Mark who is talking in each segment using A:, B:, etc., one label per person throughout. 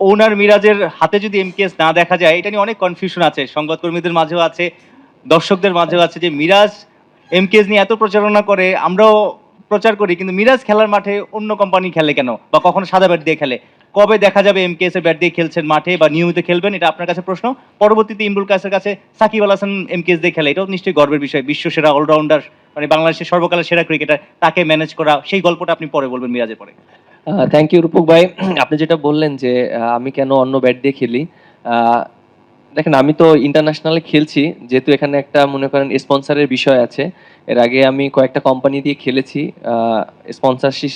A: ওনার মিরাজের হাতে যদি এমকেএস না দেখা যায়, এটা নিয়ে অনেক কনফিউশন আছে, সংবাদকর্মীদের মাঝেও আছে, দর্শকদের মাঝেও আছে, যে মিরাজ এমকেএস নিয়ে এত প্রচারণা করে, আমরাও প্রচার করি, কিন্তু মিরাজ খেলার মাঠে অন্য কোম্পানি খেলে কেন, বা কখনো সাদা ব্যাট দিয়ে খেলে? কবে দেখা যাবে এমকেএস এর ব্যাট দিয়ে খেলছেন মাঠে বা নিয়মিত খেলবেন? এটা আপনার কাছে প্রশ্ন। পরবর্তীতে ইমরুল কায়েসের কাছে সাকিব আল হাসান এমকেএস দিয়ে খেলে, এটাও নিশ্চয়ই গর্বের বিষয়। বিশ্ব সেরা অলরাউন্ডার, মানে বাংলাদেশের সর্বকালের সেরা ক্রিকেটার, তাকে ম্যানেজ করা, সেই গল্পটা আপনি পরে বলবেন মিরাজের পরে।
B: থ্যাংক ইউ রূপক ভাই। আপনি যেটা বললেন যে আমি কেন অন্য ব্যাট দিয়ে খেলি, আহ, দেখেন আমি তো ইন্টারন্যাশনালে খেলছি, যেহেতু এখানে একটা মনে করেন স্পন্সরের বিষয় আছে। এর আগে আমি কয়েকটা কোম্পানি দিয়ে খেলেছি, স্পন্সরশিপ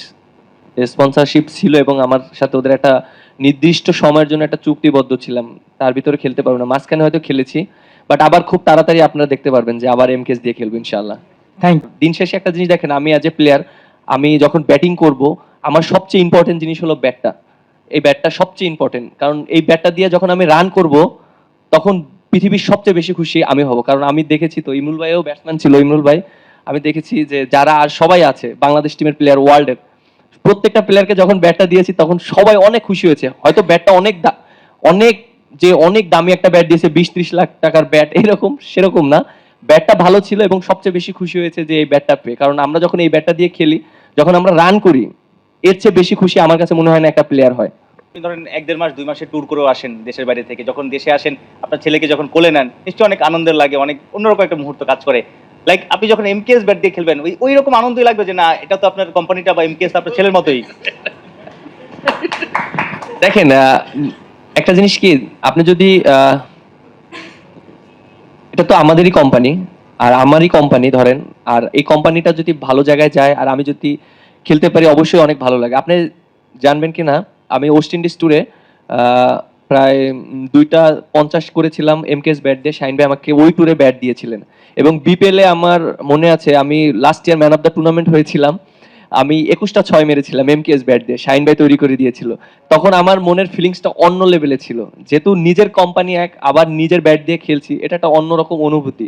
B: স্পন্সরশিপ ছিল এবং আমার সাথে ওদের একটা নির্দিষ্ট সময়ের জন্য একটা চুক্তিবদ্ধ ছিলাম, তার ভিতরে খেলতে পারবো না। মাঝখানে হয়তো খেলেছি, বাট আবার খুব তাড়াতাড়ি আপনারা দেখতে পারবেন যে আবার এমকেএস দিয়ে খেলবো ইনশাআল্লাহ।
C: থ্যাংক
B: দিন শেষে একটা জিনিস দেখেন, আমি অ্যাজ এ প্লেয়ার, আমি যখন ব্যাটিং করব, আমার সবচেয়ে ইম্পর্টেন্ট জিনিস হলো ব্যাটটা। এই ব্যাটটা সবচেয়ে ইম্পর্টেন্ট, কারণ এই ব্যাটটা দিয়ে যখন আমি রান করব, তখন পৃথিবীর সবচেয়ে বেশি খুশি আমি হব। কারণ আমি দেখেছি তো, ইমরুল ভাইও ব্যাটসম্যান ছিল, ইমরুল ভাই, আমি দেখেছি যে যারা আর সবাই আছে বাংলাদেশ টিমের প্লেয়ার, ওয়ার্ল্ডের প্রত্যেকটা প্লেয়ারকে যখন ব্যাটটা দিয়েছি তখন সবাই অনেক খুশি হয়েছে। হয়তো ব্যাটটা অনেক অনেক দামি একটা ব্যাট দিয়েছে, 20-30 লাখ টাকার ব্যাট, এরকম সেরকম না, ব্যাটটা ভালো ছিল এবং সবচেয়ে বেশি খুশি হয়েছে যে এই ব্যাটটা পেয়ে। কারণ আমরা যখন এই ব্যাটটা দিয়ে খেলি, যখন আমরা রান করি, এর চেয়ে বেশি খুশি আমার কাছে মনে হয় না একটা প্লেয়ার হয়।
A: আপনি ধরেন 1-1.5 মাস 2 মাসে ট্যুর করেও আসেন দেশের বাইরে থেকে, যখন দেশে আসেন আপনার ছেলেকে যখন কোলে নেন, নিশ্চয়ই অনেক আনন্দের লাগে, অনেক অন্যরকম একটা মুহূর্ত কাজ করে। লাইক আপনি যখন এমকেএস ব্যাট দিয়ে খেলবেন, ওই রকম আনন্দই লাগবে যে না, এটা তো আপনার কোম্পানিটা বা এমকেএস আপনার ছেলের মতোই।
B: দেখেন একটা জিনিস কি, আপনি যদি এটা তো আমাদেরই কোম্পানি আর আমারই কোম্পানি ধরেন, আর এই কোম্পানিটা যদি ভালো জায়গায় যায় আর আমি যদি খেলতে পারি, অবশ্যই অনেক ভালো লাগে। আপনি জানবেন কি না, আমি ওয়েস্ট ইন্ডিজ ট্যুরে প্রায় 2টা 50 করেছিলাম এমকেএস ব্যাট দিয়ে। শাহিন ভাই আমাকে ওই ট্যুরে ব্যাট দিয়েছিলেন, এবং বিপিএল এ আমার মনে আছে আমি last year man of the tournament হয়েছিলাম। আমি 21টা 6 মেরেছিলাম এমকেএস ব্যাট দিয়ে, শাহিন ভাই তৈরি করে দিয়েছিল। তখন আমার মনের ফিলিংসটা অন্য লেভেলে ছিল, যেহেতু নিজের কোম্পানি এক, আবার নিজের ব্যাট দিয়ে খেলছি, এটা একটা অন্যরকম অনুভূতি।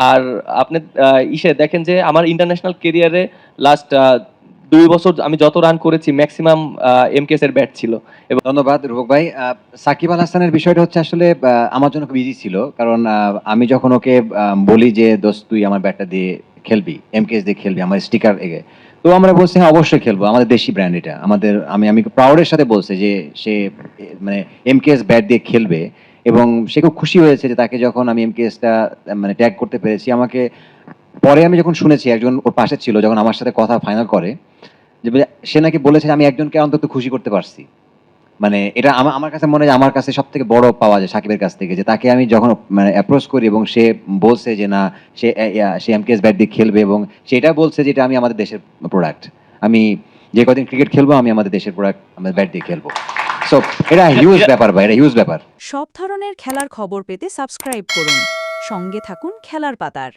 B: আর আপনি ইসে দেখেন যে আমার ইন্টারন্যাশনাল কেরিয়ারে লাস্ট 2 বছর আমি যত রান করেছি ম্যাক্সিমাম এমকেএস এর ব্যাট ছিল। এবং
C: ধন্যবাদ রূপক ভাই। সাকিব আল হাসানের বিষয়টা হচ্ছে আসলে আমার জন্য খুব ইজি ছিল, কারণ আমি যখন ওকে বলি যে দোস্ত তুই আমার ব্যাটটা দিয়ে খেলবি, এমকেএস দিয়ে খেলবি, আমার স্টিকার এগে, তো আমরা বলছি হ্যাঁ অবশ্যই খেলবো, আমাদের দেশি ব্র্যান্ড এটা আমাদের। আমি প্রাউডের সাথে বলছি যে সে মানে এমকেএস ব্যাট দিয়ে খেলবে, এবং সে খুব খুশি হয়েছে যে তাকে যখন আমি এমকেএসটা মানে ট্যাগ করতে পেরেছি। আমাকে পরে আমি যখন শুনেছি, একজন ওর পাশে ছিল যখন আমার সাথে কথা ফাইনাল করে, যে সে নাকি বলেছে যে আমি একজনকে অন্তত খুশি করতে পারছি। মানে এটা আমার কাছে মনে হয় আমার কাছে সব থেকে বড় পাওয়া যায় সাকিবের কাছ থেকে, যে তাকে আমি যখন মানে অ্যাপ্রোচ করি এবং সে বলছে যে না, সে এমকেএস ব্যাট দিয়ে খেলবে, এবং সেটা বলছে যে এটা আমি আমাদের দেশের প্রোডাক্ট, আমি যে কদিন ক্রিকেট খেলবো আমি আমাদের দেশের প্রোডাক্ট আমাদের ব্যাট দিয়ে খেলবো। সো এটা হিউজ ব্যাপার ভাই, এটা হিউজ ব্যাপার।
D: সব ধরনের খেলার খবর পেতে সাবস্ক্রাইব করুন। সঙ্গে থাকুন খেলার পাতার।